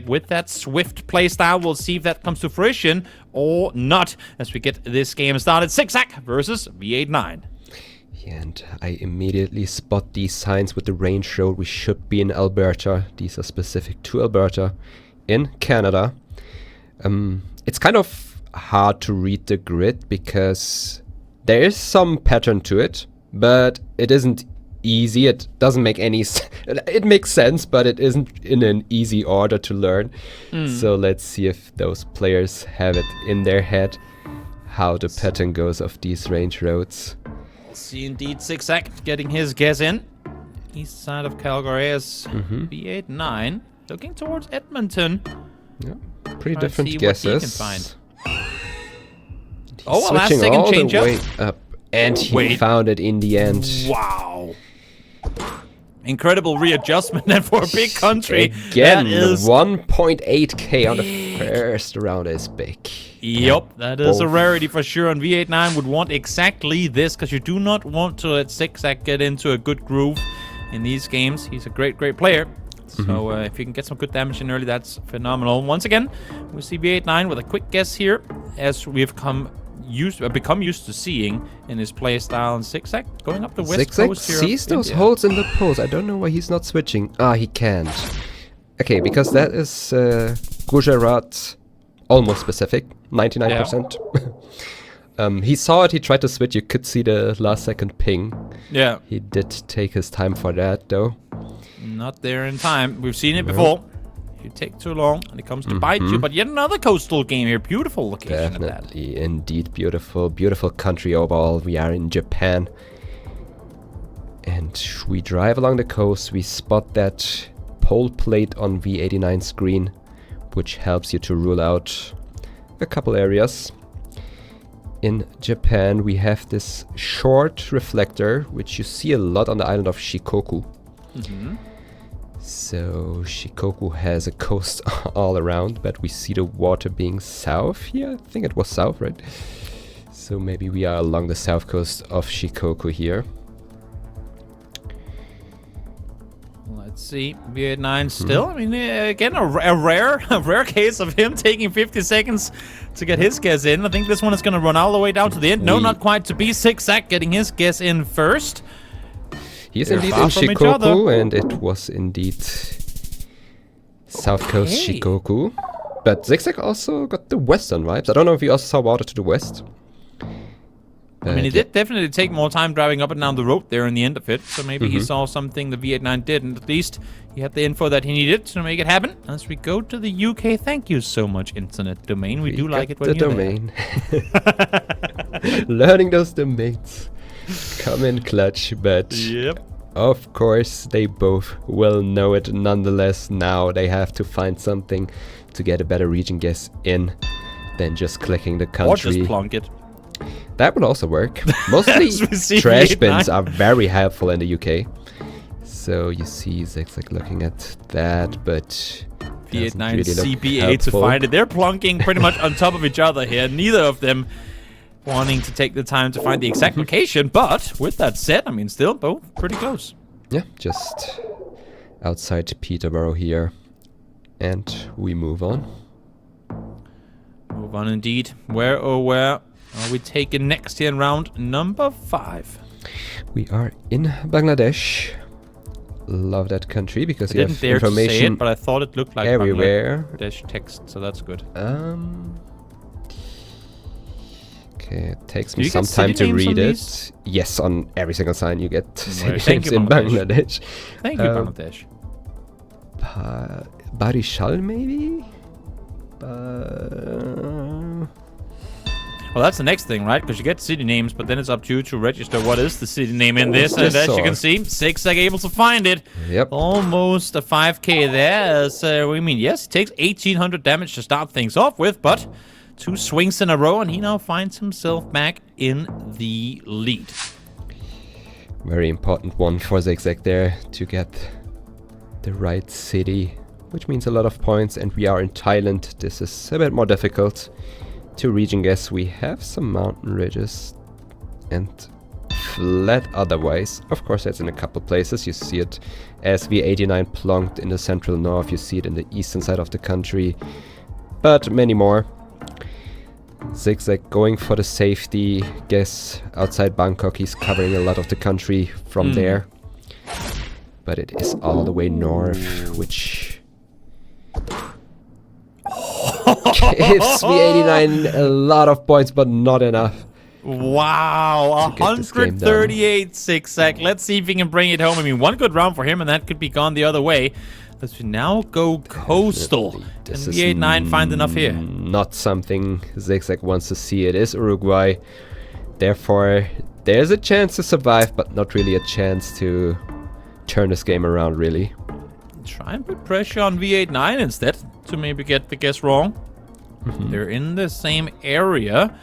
with that swift playstyle. We'll see if that comes to fruition or not as we get this game started. Zigzag versus V89. Yeah, and I immediately spot these signs with the range road. We should be in Alberta. These are specific to Alberta in Canada. It's kind of hard to read the grid because there is some pattern to it, but it isn't easy. It doesn't make any it makes sense, but it isn't in an easy order to learn. So let's see if those players have it in their head how the pattern goes of these range roads. We'll see indeed. Zigzag getting his guess in. East side of Calgary is V89 looking towards Edmonton. Yeah, pretty different guesses. Oh, a last second change up. Up, and he found it in the end. Wow. Incredible readjustment and for a big country. Again, 1.8k on the first round is big. Yep, that is a rarity for sure. And V89 would want exactly this because you do not want to let Zigzag get into a good groove in these games. He's a great player. So if you can get some good damage in early, that's phenomenal. Once again, we see V89 with a quick guess here as we've become used to seeing in his play style. And Zigzag going up the west coast here. Zigzag sees those holes in the poles. I don't know why he's not switching. Ah, he can't. Okay, because that is Gujarat almost specific, 99%. He saw it, he tried to switch. You could see the last second ping. Yeah. He did take his time for that, though. Not there in time. We've seen it before. If you take too long and it comes to bite you. But yet another coastal game here. Beautiful location. Definitely, indeed beautiful. Beautiful country overall. We are in Japan. And we drive along the coast. We spot that pole plate on V89 screen, which helps you to rule out a couple areas. In Japan, we have this short reflector, which you see a lot on the island of Shikoku. So Shikoku has a coast all around, but we see the water being south here. I think it was south, right? So maybe we are along the south coast of Shikoku here. Let's see, V89 still. I mean, again, a rare case of him taking 50 seconds to get his guess in. I think this one is going to run all the way down to the end. No, not quite to be. Zigzag getting his guess in first. He is indeed in Shikoku, and it was indeed South Coast Shikoku. But Zigzag also got the western vibes. I don't know if he also saw water to the west. I mean, he did definitely take more time driving up and down the road there in the end of it. So maybe he saw something the V89 did, and at least he had the info that he needed to make it happen. As we go to the UK, thank you so much, Internet Domain. We do like it when you're domain. Learning those domains. Come in clutch, but of course they both will know it nonetheless. Now they have to find something to get a better region guess in than just clicking the country. Or just plonk it. That would also work. Mostly trash bins are very helpful in the UK. So you see Zigzag looking at that, but V89 CP8 to find it. They're plonking pretty much on top of each other here. Neither of them wanting to take the time to find the exact location, but with that said, I mean, still both pretty close. Yeah, just outside Peterborough here. And we move on. Move on indeed. Where are we taking next here in round number 5? We are in Bangladesh. Love that country because you have information to say it, but I thought it looked like everywhere. Bangladesh text, so that's good. Okay, it takes me some time to read it. Yes, on every single sign you get city names in Bangladesh. Thank you, Bangladesh. Barishal, maybe? Well, that's the next thing, right? Because you get city names, but then it's up to you to register what is the city name in this. And as you can see, Zigzag able to find it. Yep. Almost a 5k there. So, I mean, yes, it takes 1800 damage to start things off with, but 2 swings in a row, and he now finds himself back in the lead. Very important one for Zigzag there to get the right city, which means a lot of points, and we are in Thailand. This is a bit more difficult to region guess. We have some mountain ridges and flat otherwise. Of course, that's in a couple places. You see it as V89 plonked in the central north. You see it in the eastern side of the country. But many more. Zigzag going for the safety. Guess outside Bangkok he's covering a lot of the country from there. But it is all the way north, which gives V89 a lot of points, but not enough. Wow, 138 Zigzag. Let's see if he can bring it home. I mean, one good round for him, and that could be gone the other way. Let's now go coastal. Can V89 find enough here? Not something Zigzag wants to see. It is Uruguay. Therefore, there's a chance to survive, but not really a chance to turn this game around, really. Try and put pressure on V89 instead to maybe get the guess wrong. They're in the same area,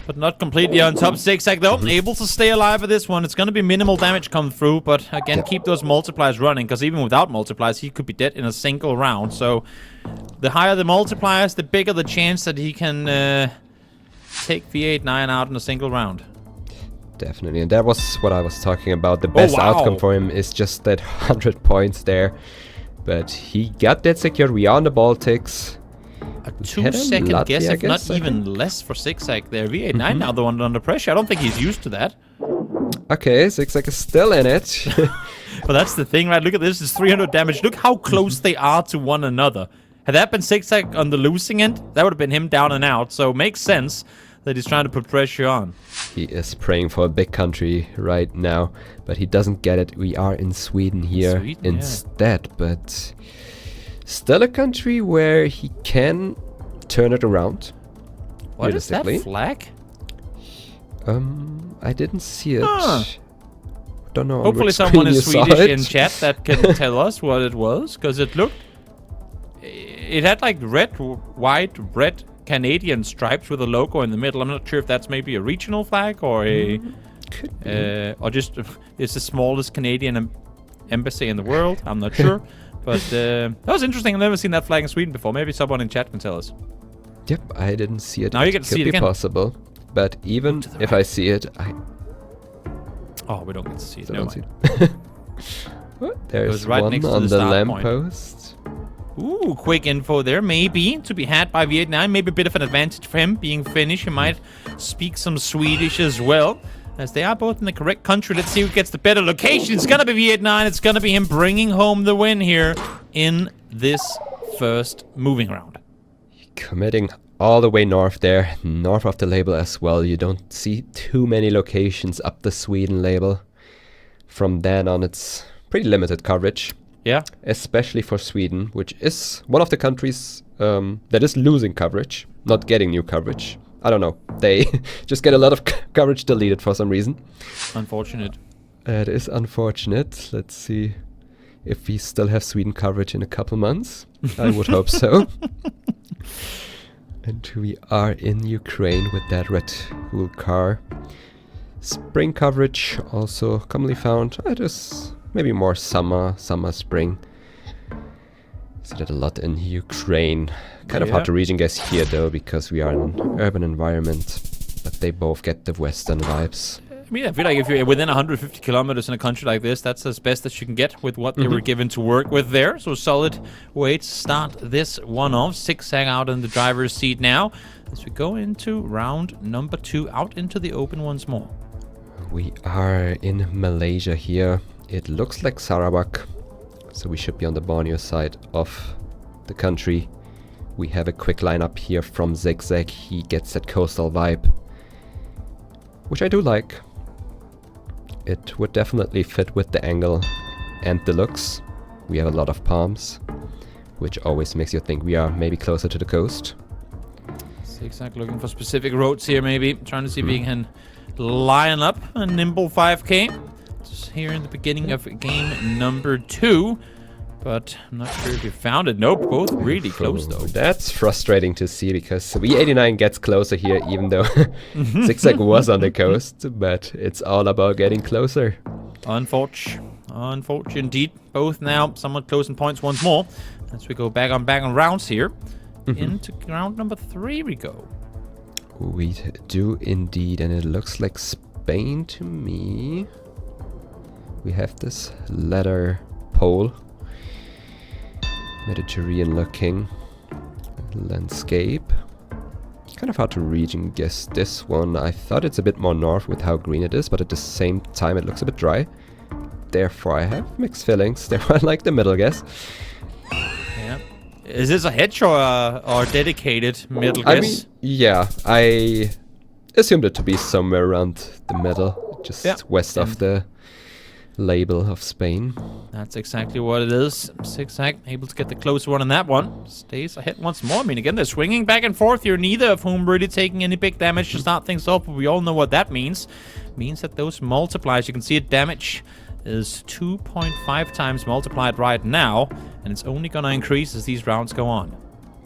but not completely on top. Zigzag, though, able to stay alive with this one. It's going to be minimal damage come through, but again, keep those multipliers running, because even without multipliers, he could be dead in a single round. So the higher the multipliers, the bigger the chance that he can take V89 out in a single round. Definitely, and that was what I was talking about. The best outcome for him is just that 100 points there. But he got that secured. We are on the Baltics. A 2-second guess, if not even less for Zigzag there. V89 now the one under pressure. I don't think he's used to that. Okay, Zigzag is still in it. But that's the thing, right? Look at this. It's 300 damage. Look how close they are to one another. Had that been Zigzag on the losing end, that would have been him down and out. So it makes sense that he's trying to put pressure on. He is praying for a big country right now, but he doesn't get it. We are in Sweden here instead, but still a country where he can turn it around. What is that flag? I didn't see it. Don't know. Hopefully someone is Swedish in chat that can tell us what it was, because it looked... It had like red, white, red Canadian stripes with a logo in the middle. I'm not sure if that's maybe a regional flag or a... or just it's the smallest Canadian embassy in the world. I'm not sure. But that was interesting. I've never seen that flag in Sweden before. Maybe someone in chat can tell us. Yep, I didn't see it. Now you get to see it again. Could be possible. But even if I see it, Oh, we don't get to see it. I No don't see it. There's right one next to on the the start lamppost. Ooh, quick info there. Maybe to be had by V89. Maybe a bit of an advantage for him being Finnish. He might speak some Swedish as well, as they are both in the correct country. Let's see who gets the better location. It's gonna be V89. It's gonna be him bringing home the win here in this first moving round. Committing all the way north there, north of the label as well. You don't see too many locations up the Sweden label. From then on, it's pretty limited coverage. Yeah. Especially for Sweden, which is one of the countries that is losing coverage, not getting new coverage. I don't know. They just get a lot of coverage deleted for some reason. Unfortunate. It is unfortunate. Let's see if we still have Sweden coverage in a couple months. I would hope so. And we are in Ukraine with that red wool car. Spring coverage also commonly found. It is maybe more summer, spring. See that a lot in Ukraine. Kind of hard to region guess here though, because we are in an urban environment. But they both get the Western vibes. I mean, I feel like if you're within 150 kilometers in a country like this, that's as best as you can get with what they were given to work with there. So solid way to start this one off. Zigzag out in the driver's seat now as we go into round number 2, out into the open once more. We are in Malaysia here. It looks like Sarawak, so we should be on the Borneo side of the country. We have a quick lineup here from Zigzag. He gets that coastal vibe, which I do like. It would definitely fit with the angle and the looks. We have a lot of palms, which always makes you think we are maybe closer to the coast. Zigzag looking for specific roads here, maybe. Trying to see if he can line up a nimble 5K. Just here in the beginning of game number 2. But I'm not sure if you found it. Nope, both really close though. That's frustrating to see, because V89 gets closer here, even though Zigzag was on the coast. But it's all about getting closer. Unfortunate indeed. Both now somewhat close in points once more. As we go back on rounds here. Into round number 3 we go. We do indeed, and it looks like Spain Spain to me. We have this leather pole. Mediterranean looking landscape. Kind of hard to read and guess this one. I thought it's a bit more north with how green it is, but at the same time it looks a bit dry. Therefore I have mixed feelings. Therefore I like the middle guess. Yeah. Is this a hedge or dedicated middle guess? I mean, yeah, I assumed it to be somewhere around the middle, just west of the label of Spain. That's exactly what it is. Zigzag able to get the close one on that one. Stays ahead once more. I mean, again, they're swinging back and forth here. Neither of whom really taking any big damage to start things off. But we all know what that means. Means that those multipliers, you can see it, damage is 2.5 times multiplied right now. And it's only going to increase as these rounds go on.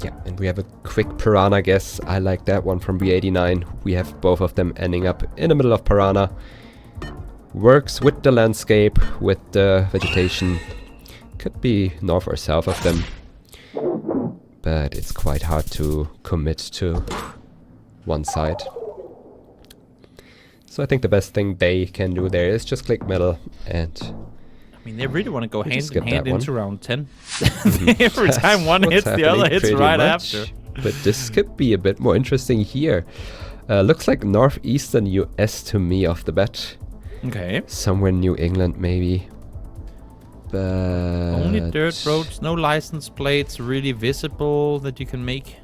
Yeah, and we have a quick Piranha guess. I like that one from V89. We have both of them ending up in the middle of Piranha. Works with the landscape, with the vegetation. Could be north or south of them. But it's quite hard to commit to one side. So I think the best thing they can do there is just click middle and... I mean, they really want to go hand in hand into round 10. Mm-hmm. Every time one hits, the other hits right after. But this could be a bit more interesting here. Looks like northeastern US to me off the bat. Okay. Somewhere in New England, maybe. But... Only dirt roads, no license plates really visible that you can make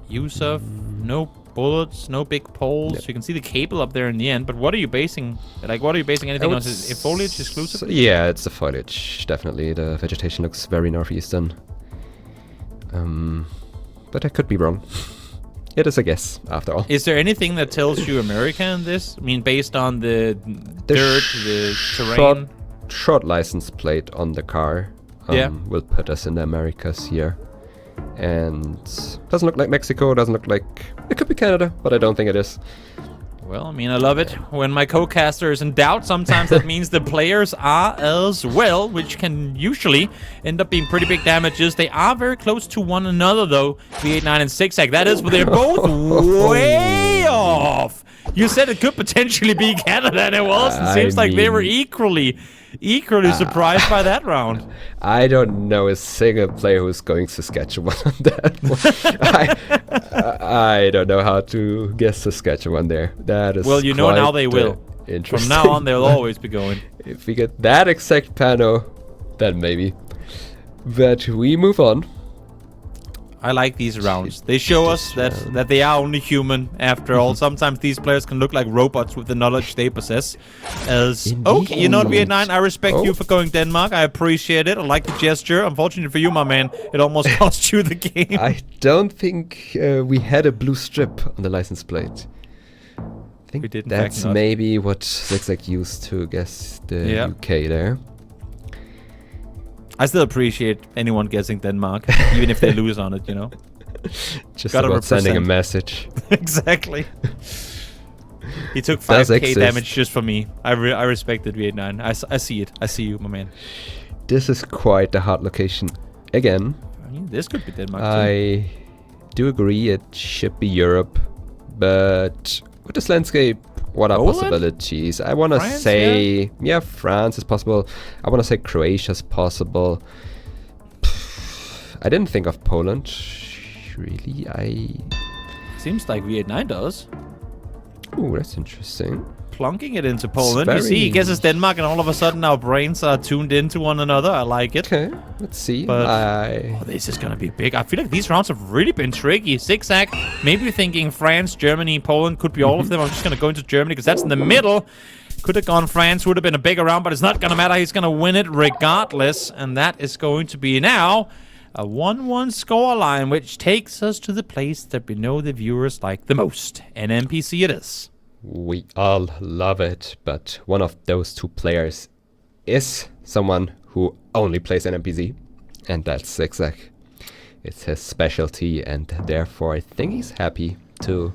use of. No bullets, no big poles. Yep. You can see the cable up there in the end. But what are you basing? Like, what are you basing anything on? Is it foliage exclusive? Yeah, it's the foliage, definitely. The vegetation looks very northeastern. But I could be wrong. It is a guess, after all. Is there anything that tells you America in this? I mean, based on the dirt, the terrain? Short license plate on the car will put us in the Americas here. And doesn't look like Mexico, doesn't look like... It could be Canada, but I don't think it is. Well, I mean, I love it. When my co-caster is in doubt, sometimes that means the players are as well, which can usually end up being pretty big damages. They are very close to one another, though, V89 and Zigzag. That is, but they're both way off. You said it could potentially be Canada, and it was. It seems like they were equally surprised by that round. I don't know a single player who's going Saskatchewan on that one. I don't know how to guess Saskatchewan there. That is well, you know now they will. From now on, they'll always be going. If we get that exact pano, then maybe. But we move on. I like these rounds. They show us that they are only human after all. Sometimes these players can look like robots with the knowledge they possess. Okay, you know what, V89, I respect you for going Denmark. I appreciate it. I like the gesture. Unfortunately for you, my man, it almost cost you the game. I don't think we had a blue strip on the license plate. I think that's maybe what Zi8gzag used to guess the UK there. I still appreciate anyone guessing Denmark, even if they lose on it, you know. Just about sending a message. Exactly. He took 5k damage just for me. I respect it, V89. I see it. I see you, my man. This is quite a hard location. Again. I mean, this could be Denmark too. I do agree it should be Europe. But with this landscape, what are possibilities? I want to say... Yeah, France is possible. I want to say Croatia is possible. I didn't think of Poland. Really, Seems like V89 does. Ooh, that's interesting. Plunking it into Poland. You see, he guesses Denmark, and all of a sudden our brains are tuned into one another. I like it. Okay, let's see. But this is going to be big. I feel like these rounds have really been tricky. Zigzag, maybe thinking France, Germany, Poland, could be all of them. I'm just going to go into Germany because that's in the middle. Could have gone France, would have been a bigger round, but it's not going to matter. He's going to win it regardless. And that is going to be now a 1-1 scoreline, which takes us to the place that we know the viewers like the most. NMPC it is. We all love it, but one of those two players is someone who only plays NMPC, and that's Zi8gzag. It's his specialty, and therefore I think he's happy to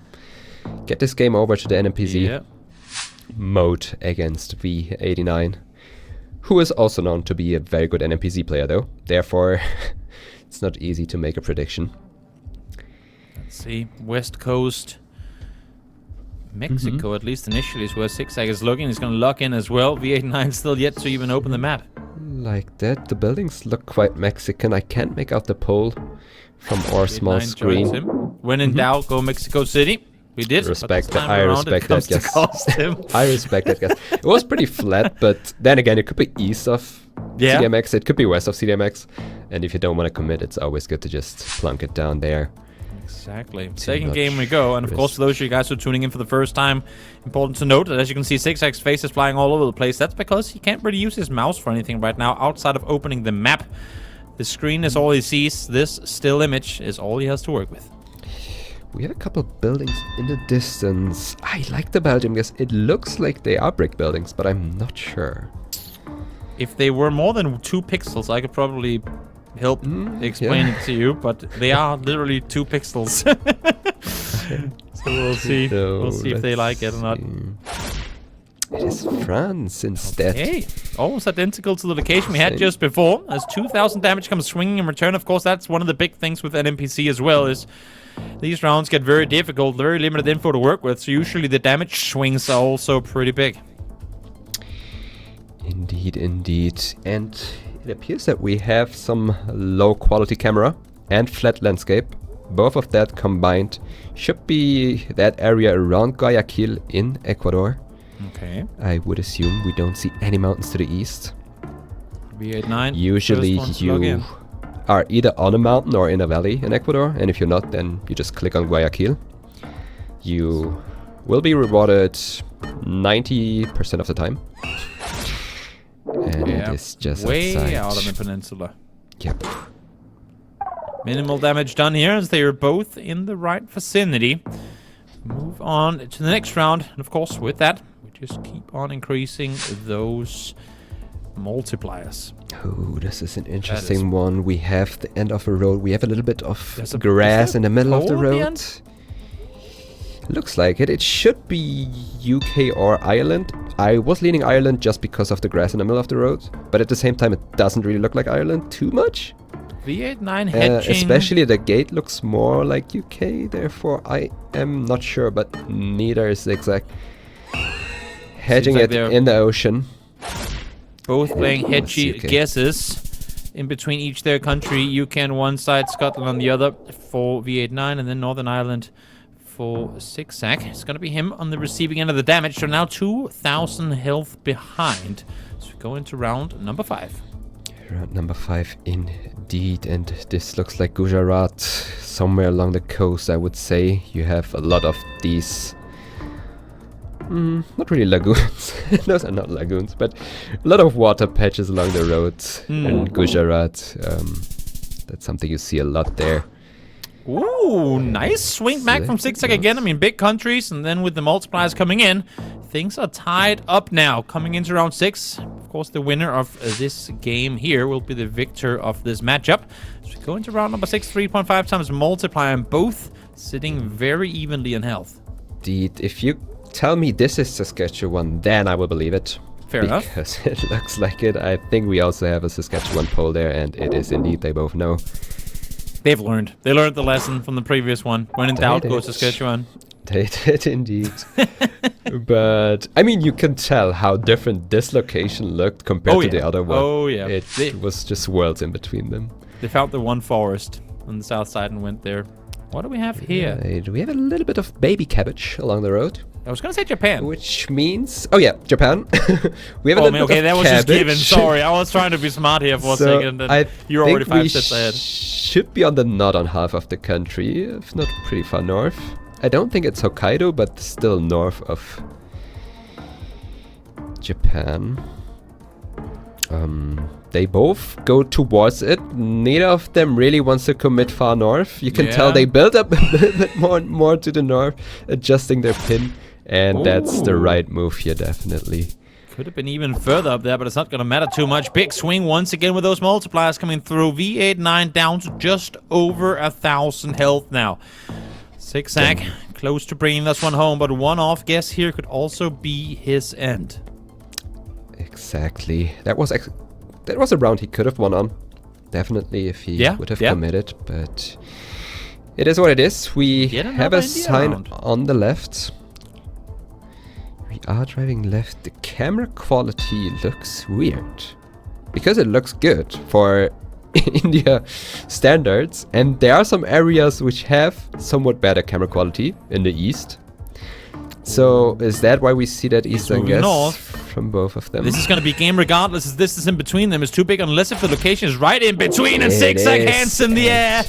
get this game over to the NMPC mode against V89, who is also known to be a very good NMPC player though. Therefore, it's not easy to make a prediction. Let's see, West Coast... Mexico, at least initially, is where Zigzag is looking. He's going to lock in as well. V89 still yet to even open the map. Like that. The buildings look quite Mexican. I can't make out the pole from our small screen. When in doubt, go Mexico City. We did. Respect that. I respect that guess. I respect that guess. It was pretty flat, but then again, it could be east of CDMX. It could be west of CDMX. And if you don't want to commit, it's always good to just plunk it down there. Exactly. Second game we go, and of course, for those of you guys who are tuning in for the first time, important to note that as you can see, Zigzag's face is flying all over the place. That's because he can't really use his mouse for anything right now outside of opening the map. The screen is all he sees. This still image is all he has to work with. We have a couple of buildings in the distance. I like the Belgium guess. It looks like they are brick buildings, but I'm not sure. If they were more than 2 pixels, I could probably help explain it to you, but they are literally 2 pixels. So we'll see. We'll see if they like it or not. It is France instead. Okay, almost identical to the location we had just before. As 2,000 damage comes swinging in return. Of course, that's one of the big things with an NPC as well, is these rounds get very difficult, very limited info to work with, so usually the damage swings are also pretty big. Indeed, indeed. And it appears that we have some low quality camera and flat landscape. Both of that combined should be that area around Guayaquil in Ecuador. Okay. I would assume we don't see any mountains to the east. V89. Usually you are either on a mountain or in a valley in Ecuador, and if you're not, then you just click on Guayaquil. You will be rewarded 90% of the time. And it is just way out of the peninsula. Yep. Minimal damage done here as they are both in the right vicinity. Move on to the next round, and of course with that we just keep on increasing those multipliers. Oh, this is an interesting one. We have the end of a road. We have a little bit of grass in the middle of the road. Looks like it. It should be UK or Ireland. I was leaning Ireland just because of the grass in the middle of the road, but at the same time it doesn't really look like Ireland too much. V89 hedging. Especially the gate looks more like UK, therefore I am not sure, but neither is Zigzag. Hedging it in the ocean. Both playing hedgy guesses in between each their country. UK on one side, Scotland on the other for V89, and then Northern Ireland for Zigzag. It's going to be him on the receiving end of the damage, so now 2,000 health behind. So we go into round number 5. Round number 5 indeed, and this looks like Gujarat, somewhere along the coast I would say. You have a lot of these, not really lagoons, those are not lagoons, but a lot of water patches along the road in Gujarat. That's something you see a lot there. Ooh, nice swing back from Zigzag again. I mean, big countries, and then with the multipliers coming in, things are tied up now. Coming into round 6, of course, the winner of this game here will be the victor of this matchup. So we go into round number 6, 3.5 times multiplier, and both sitting very evenly in health. Indeed, if you tell me this is Saskatchewan, then I will believe it. Fair enough. Because it looks like it. I think we also have a Saskatchewan poll there, and it is indeed, they both know. They've learned. They learned the lesson from the previous one. When in doubt, go Saskatchewan. They did indeed. But, I mean, you can tell how different this location looked compared to the other one. Oh, yeah. It was just worlds in between them. They found the one forest on the south side and went there. What do we have here? Right. We have a little bit of baby cabbage along the road. I was going to say Japan. Which means... Oh, yeah, Japan. We have a little bit of that was cabbage. just given. Sorry, I was trying to be smart here for a second. And you're already 5 steps ahead. Should be on the northern half of the country, if not pretty far north. I don't think it's Hokkaido, but still north of Japan. They both go towards it. Neither of them really wants to commit far north. You can tell they build up a bit more to the north, adjusting their pin. And that's the right move here, definitely. Could have been even further up there, but it's not going to matter too much. Big swing once again with those multipliers coming through. V89 down to just over 1,000 health now. Zigzag close to bringing this one home, but one off guess here could also be his end. Exactly. That was a round he could have won on. Definitely, if he would have committed, but it is what it is. We have a sign on the left. are driving left. The camera quality looks weird. Because it looks good for India standards. And there are some areas which have somewhat better camera quality in the east. So is that why we see that east, I guess, north. from both of them? This is going to be game regardless. As this is in between them. It's too big unless if the location is right in between. And Zigzag hands in the air.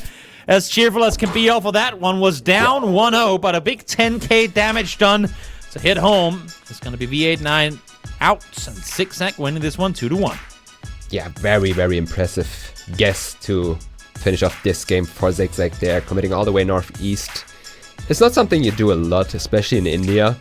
As cheerful as can be off of that one. Was down 1-0, but a big 10k damage done to hit home. It's going to be V89 out. And Zi8gzag winning this one 2-1. Yeah, very, very impressive guess to finish off this game for Zi8gzag there. Committing all the way northeast. It's not something you do a lot, especially in India.